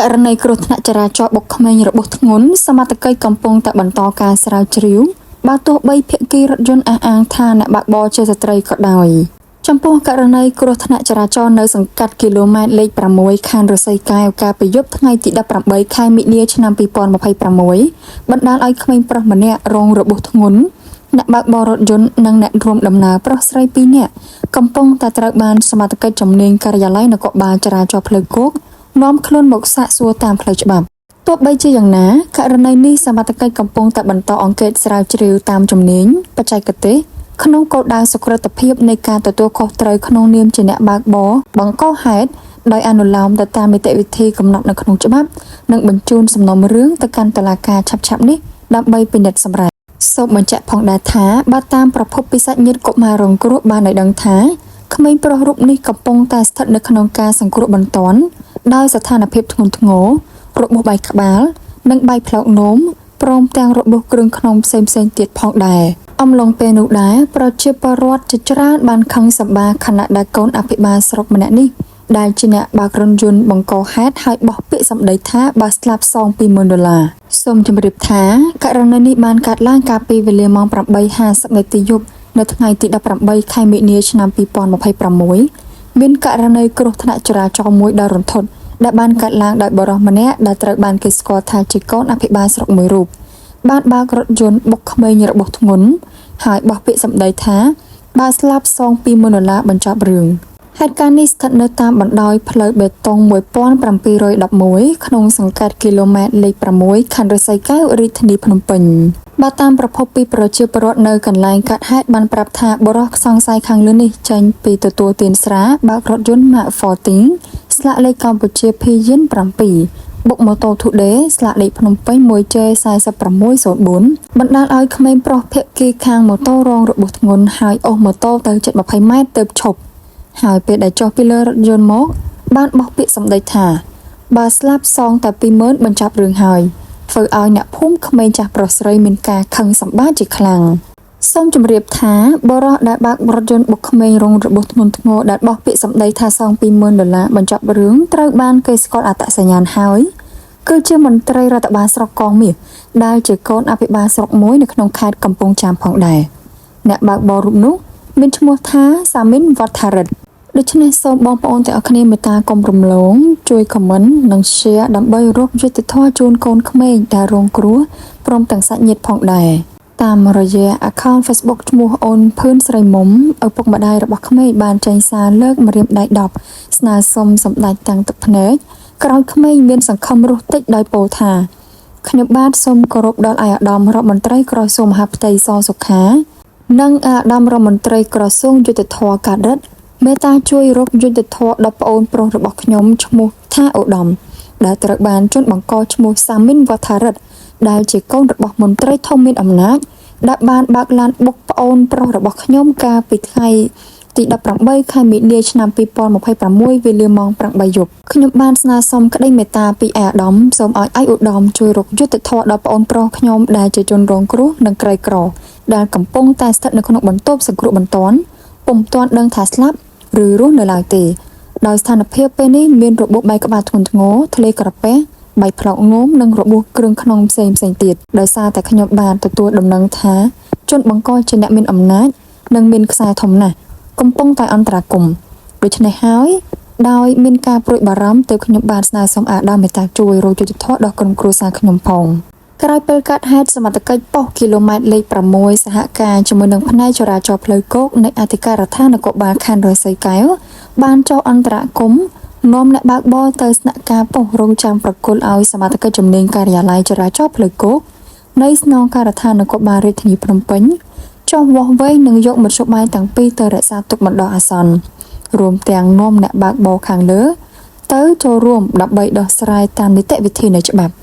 ករណីគ្រោះថ្នាក់ចរាចរណ៍បុកក្មេងរបួសធ្ងន់សមត្ថកិច្ចកំពុងតែបន្តការស្រាវជ្រាវបើទោះបីភាគីរថយន្តអះអាងថាអ្នកបើកបរជាស្ត្រីក៏ដោយចំពោះករណីគ្រោះថ្នាក់ចរាចរណ៍នៅសង្កាត់គីឡូម៉ែត្រលេខ6ខណ្ឌរសីកែវកាលពីយប់ថ្ងៃទី18ខែមិនិនាឆ្នាំ2026បណ្ដាលឲ្យក្មេងប្រុសម្នាក់រងរបួសធ្ងន់អ្នកបើកបររថយន្តនិងអ្នករួមដំណើរប្រុសស្រី2នាក់កំពុងតែត្រូវបានសមត្ថកិច្ចជំនាញការិយាល័យនគរបាលចរាចរណ៍ផ្លូវគោកនាំខ្លួនមកសាកសួរតាមផ្លូវច្បាប់ទោះបីជាយ៉ាងណាករណីនេះសមត្ថកិច្ចកំពុងតែបន្តអង្កេតស្រាវជ្រាវតាមជំនាញបច្ចេកទេសក្នុងគោលដៅសុក្រឹតភាពនៃការទទួលខុសត្រូវក្នុងនាមជាអ្នកបើកបរបង្កហេតុដោយអនុលោមទៅតាមនីតិវិធីកំណត់នៅក្នុងច្បាប់និងបញ្ជូនសំណុំរឿងទៅកាន់តុលាការឆាប់ៗនេះដើម្បីពិនិត្យសម្រេចសូមបញ្ជាក់ផងដែរថាបើតាមប្រភពពីសាច់ញាតិកុមាររងគ្រោះបានឲ្យដឹងថាក្មេងប្រុសរូបនេះកំពុងតែស្ថិតនៅក្នុងការសង្គ្រោះបន្ទាន់ដោយស្ថានភាពធ្ងន់ធ្ងររបួសបែកក្បាលនិងបែកផ្លោកនោមព្រមទាំងរបួសគ្រឿងក្នុងផ្សេងៗទៀតផងដែរអំឡុងពេលនោះដែរប្រជាពលរដ្ឋជាច្រើនបានខឹងសម្បាខណៈដែលកូនអភិបាលស្រុកម្នាក់នេះដែលជាអ្នកបើករថយន្តបង្កហេតុឲ្យបោះពាក្យសម្ដីថាបើស្លាប់សង$20,000សូមជម្រាបថាករណីនេះបានកើតឡើងកាលពីវេលាម៉ោង 8:50 នាទីយប់នៅថ្ងៃទី18ខែមិនិនាឆ្នាំ2026មានករណីគ្រោះថ្នាក់ចរាចរណ៍មួយដ៏រន្ធត់ដែលបានកើតឡើងដោយបុរសម្នាក់ដែលត្រូវបានគេស្គាល់ថាជាកូនអភិបាលស្រុកមួយរូបបានបើករថយន្តបុកក្មេងរបួសធ្ងន់ហើយបោះពាក្យសម្ដីថាបើស្លាប់សង$20,000បញ្ចប់រឿងហេតុការណ៍នេះស្ថិតនៅតាមបណ្ដោយផ្លូវបេតុង1711ក្នុងសង្កាត់គីឡូម៉ែត្រលេខ6ខណ្ឌរសីកែវរាជធានីភ្នំពេញបើតាមប្រភពពីប្រជាពលរដ្ឋនៅកន្លែងកើតហេតុបានប្រាប់ថាបុរសសង្ស័យខាងលើនេះចេញពីទទួលទានស្រាបើករថយន្ត Mark 14ស្លាកលេខកម្ពុជា PYN 7បុកម៉ូតូ Today ស្លាកលេខភ្នំពេញ 1J4604 បណ្ដាលឲ្យក្មេងប្រុសភាគីខាងម៉ូតូរងរបួសធ្ងន់ហើយអូសម៉ូតូទៅជិត20ម៉ែត្រទើបឈប់ហើយពេលដែលចុះពីលើរថយន្តមកបានបោះពាក្យសម្ដីថាបើស្លាប់សងតែ$20,000បញ្ចប់រឿងហើយធ្វើឲ្យអ្នកភូមិក្មេងចាស់ប្រុសស្រីមានការខឹងសម្បាជាខ្លាំងសូមជម្រាបថាបុរសដែលបើករថយន្តបុកក្មេងរងរបួសធ្ងន់ធ្ងរដែលបោះពាក្យសម្ដីថាសង$20,000បញ្ចប់រឿងត្រូវបានគេស្គាល់អត្តសញ្ញាណហើយគឺជាមន្ត្រីរដ្ឋបាលស្រុកកងមាសដែលជាកូនអភិបាលស្រុកមួយនៅក្នុងខេត្តកំពង់ចាមផងដែរអ្នកបើកបររូបនោះមានឈ្មោះថាសាមីនវត្តថារិទ្ធដូច្នេះសូមបងប្អូនទាំងអស់គ្នាមេត្តាកុំរំលងជួយ comment និង share ដើម្បីរកយុត្តិធម៌ជូនកូនក្មេងដែលរងគ្រោះព្រមទាំងសាច់ញាតិផងដែរតាមរយៈ account Facebook ឈ្មោះអូនភឿនស្រីមុំឪពុកម្ដាយរបស់ក្មេងបានចេញសារលើកម្រាមដៃ10ស្នើសុំសម្ដេចតាំងទឹកភ្នែកក្រោយក្មេងមានសង្ឃឹមរស់តិចដោយពោលថាខ្ញុំបាទសូមគោរពដល់ឯកឧត្តមរដ្ឋមន្ត្រីក្រសួងមហាផ្ទៃសសុខានិងឯកឧត្តមរដ្ឋមន្ត្រីក្រសួងយុទ្ធភ័ពការិតមេត្តាជួយរកយុទ្ធធរដល់ប្អូនប្រុសរបស់ខ្ញុំឈ្មោះថាឧត្តមដែលត្រូវបានជន់បង្កឈ្មោះសាមីនវត្តថារិទ្ធដែលជាកូនរបស់មន្ត្រីធំមានអំណាចដែលបានបើកឡានបុកប្អូនប្រុសរបស់ខ្ញុំកាលពីថ្ងៃទី18ខែមិនិនាឆ្នាំ2026វេលាម៉ោង 8 យប់ខ្ញុំបានស្នើសុំក្តីមេត្តាពីឯកឧត្តមសូមឲ្យឯកឧត្តមជួយរកយុត្តិធម៌ដល់ប្អូនប្រុសខ្ញុំដែលជាជនរងគ្រោះនិងក្រីក្រដែលកំពុងតែស្ថិតនៅក្នុងបន្ទប់សង្គ្រោះបន្ទាន់ពុំទាន់ដឹងថាស្លាប់ឬរស់នៅឡើយទេដោយស្ថានភាពពេលនេះមានរបួសបែកក្បាលធ្ងន់ធ្ងរធ្លាយក្រពះបែកផ្លោកនោមនិងរបួសគ្រឿងក្នុងផ្សេងទៀតដោយសារតែខ្ញុំបានទទួលដំណឹងថាជនបង្កជាអ្នកមានអំណាចនិងមានខ្សែធំណាស់កំពុងតែអន្តរាគមន៍ដូច្នេះហើយដោយមានការព្រួយបារម្ភទើបខ្ញុំបានស្នើសុំអាដាមមេត្តាជួយរកយុត្តិធម៌ដល់ក្រុមគ្រួសារខ្ញុំផងក្រោយពេលកើតហេតុសមត្ថកិច្ចប៉ុស្តិ៍គីឡូម៉ែត្រលេខ6សហការជាមួយនឹងផ្នែកចរាចរណ៍ផ្លូវគោកនៃអធិការដ្ឋាននគរបាលខណ្ឌរសីកែវបានចុះអន្តរាគមន៍នាំអ្នកបើកបរទៅស្នាក់ការប៉ុស្តិ៍រងចាំប្រគល់ឲ្យសមត្ថកិច្ចជំនាញការិយាល័យចរាចរណ៍ផ្លូវគោកនៃស្នងការដ្ឋាននគរបាលរាជធានីភ្នំពេញចុះវាស់វែងនិងយកមធ្យោបាយទាំងពីរទៅរក្សាទុកបណ្ដោះអាសន្នរួមទាំងនាំអ្នកបើកបរខាងលើទៅចូលរួមដើម្បីដោះស្រាយតាមនីតិវិធីនៃច្បាប់